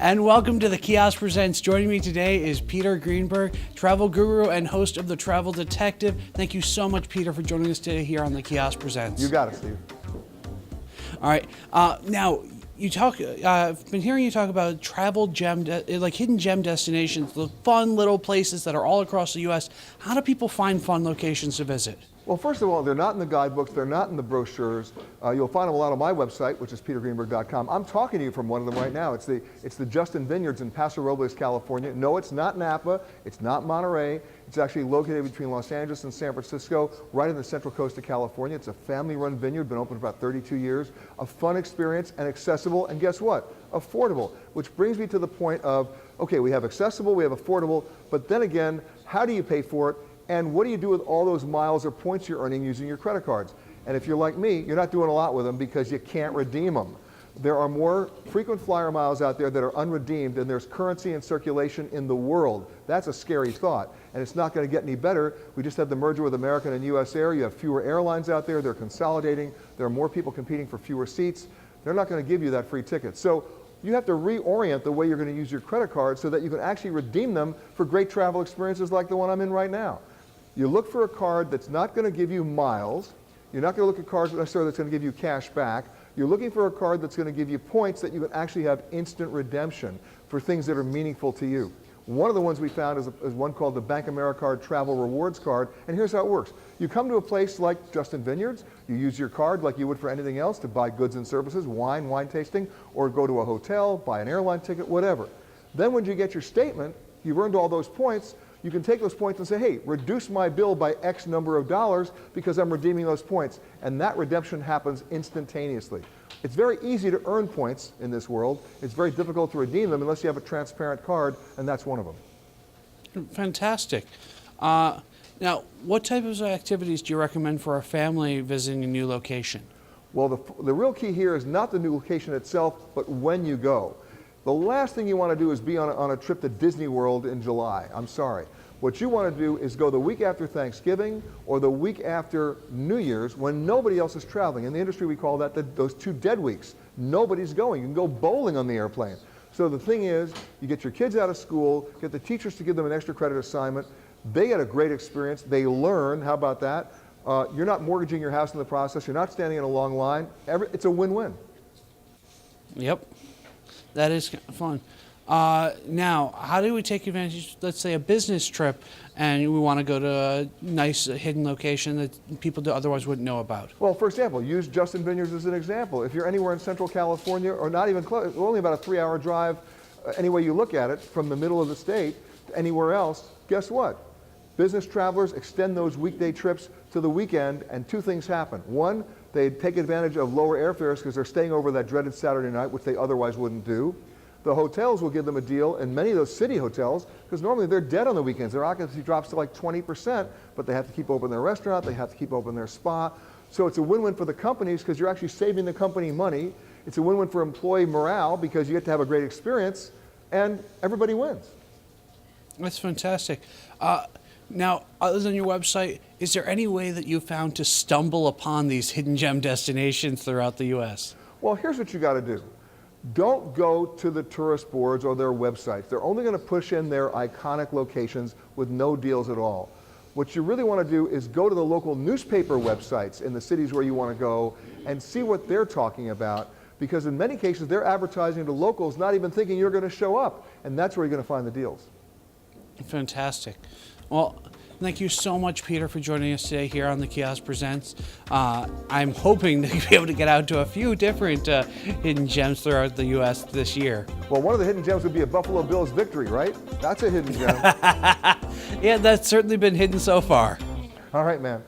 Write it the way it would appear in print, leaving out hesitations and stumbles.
And welcome to the Kiosk Presents. Joining me today is Peter Greenberg, travel guru and host of The Travel Detective. Thank you so much, Peter, for joining us today here on the Kiosk Presents. You got it, Steve. All right. Now, you talk. I've been hearing you talk about travel gem, like hidden gem destinations, the fun little places that are all across the U.S. How do people find fun locations to visit? Well, first of all, they're not in the guidebooks, they're not in the brochures. You'll find them a lot on my website, which is petergreenberg.com. I'm talking to you from one of them right now. It's the Justin Vineyards in Paso Robles, California. No, it's not Napa, it's not Monterey. It's actually located between Los Angeles and San Francisco, right on the central coast of California. It's a family-run vineyard, been open for about 32 years. A fun experience and accessible, and guess what? Affordable, which brings me to the point of, okay, we have accessible, we have affordable, but then again, how do you pay for it? And what do you do with all those miles or points you're earning using your credit cards? And if you're like me, you're not doing a lot with them because you can't redeem them. There are more frequent flyer miles out there that are unredeemed than there's currency in circulation in the world. That's a scary thought, and it's not going to get any better. We just had the merger with American and US Air. You have fewer airlines out there. They're consolidating. There are more people competing for fewer seats. They're not going to give you that free ticket. So you have to reorient the way you're going to use your credit cards so that you can actually redeem them for great travel experiences like the one I'm in right now. You look for a card that's not going to give you miles. You're not going to look at cards necessarily that's going to give you cash back. You're looking for a card that's going to give you points that you can actually have instant redemption for things that are meaningful to you. One of the ones we found is one called the Bank Americard Travel Rewards Card, and here's how it works. You come to a place like Justin Vineyards, you use your card like you would for anything else to buy goods and services, wine tasting, or go to a hotel, buy an airline ticket, whatever. Then when you get your statement, you've earned all those points. You can take those points and say, hey, reduce my bill by X number of dollars because I'm redeeming those points. And that redemption happens instantaneously. It's very easy to earn points in this world. It's very difficult to redeem them unless you have a transparent card, and that's one of them. Fantastic. Now, what types of activities do you recommend for a family visiting a new location? Well, the real key here is not the new location itself, but when you go. The last thing you want to do is be on a trip to Disney World in July. I'm sorry. What you want to do is go the week after Thanksgiving or the week after New Year's when nobody else is traveling. In the industry, we call that those 2 dead weeks. Nobody's going. You can go bowling on the airplane. So the thing is, you get your kids out of school, get the teachers to give them an extra credit assignment. They get a great experience. They learn. How about that? You're not mortgaging your house in the process. You're not standing in a long line. It's a win-win. Yep. That is fun. Now, how do we take advantage, let's say a business trip, and we want to go to a nice hidden location that people otherwise wouldn't know about? Well, for example, use Justin Vineyards as an example. If you're anywhere in Central California, or not even close, only about a 3-hour drive, any way you look at it, from the middle of the state to anywhere else, guess what? Business travelers extend those weekday trips to the weekend, and 2 things happen. One, they take advantage of lower airfares because they're staying over that dreaded Saturday night, which they otherwise wouldn't do. The hotels will give them a deal, and many of those city hotels, because normally they're dead on the weekends. Their occupancy drops to like 20%, but they have to keep open their restaurant, they have to keep open their spa. So it's a win-win for the companies because you're actually saving the company money. It's a win-win for employee morale because you get to have a great experience, and everybody wins. That's fantastic. Now, other than your website, is there any way that you found to stumble upon these hidden gem destinations throughout the U.S.? Well, here's what you got to do. Don't go to the tourist boards or their websites. They're only going to push in their iconic locations with no deals at all. What you really want to do is go to the local newspaper websites in the cities where you want to go and see what they're talking about, because in many cases they're advertising to locals not even thinking you're going to show up, and that's where you're going to find the deals. Fantastic. Well, thank you so much, Peter, for joining us today here on the Kiosk Presents. I'm hoping to be able to get out to a few different hidden gems throughout the U.S. this year. Well, one of the hidden gems would be a Buffalo Bills victory, right? That's a hidden gem. Yeah, that's certainly been hidden so far. All right, man.